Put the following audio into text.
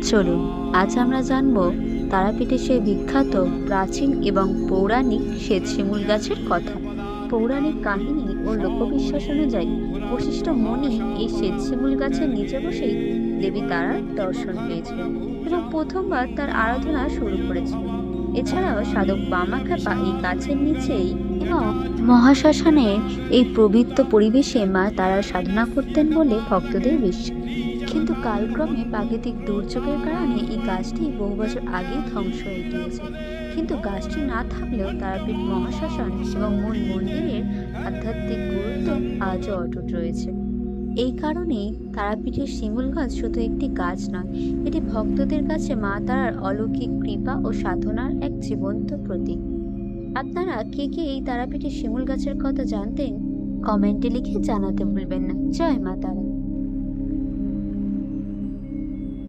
চলুন আজ আমরা জানব তারাপীঠের সেই বিখ্যাত প্রাচীন এবং পৌরাণিক শ্বেতশিমুল গাছের কথা। পৌরাণিক কাহিনী ও লোকবিশ্বাস অনুযায়ী বশিষ্ঠ মুনি এই শ্বেতশিমুল গাছের নিচে বসেই দেবী তারার দর্শন পেয়েছিলেন এবং প্রথমবার তার আরাধনা শুরু করেছিলেন। এছাড়াও সাধক বামাখ্যাপা এই গাছের নিচেই এবং মহাশ্মশানের এই পবিত্র পরিবেশে মা তারার সাধনা করতেন বলে ভক্তদের বিশ্বাস। কিন্তু কালক্রমে প্রাকৃতিক দুর্যোগের কারণে এই গাছটি বহু বছর আগেই ধ্বংস হয়ে গিয়েছে। কিন্তু গাছটি না থাকলেও তারাপীঠ মহাশ্মশান এবং মূল মন্দিরের আধ্যাত্মিক গুরুত্ব আজও অটুট রয়েছে। এই কারণেই তারাপীঠের শিমুল গাছ শুধু একটি গাছ নয়, এটি ভক্তদের কাছে মা তারার অলৌকিক কৃপা ও সাধনার এক জীবন্ত প্রতীক। আপনারা কে কে এই তারাপীঠের শিমুল গাছের কথা জানতেন? কমেন্টে লিখে জানাতে ভুলবেন না। জয় মা তারা।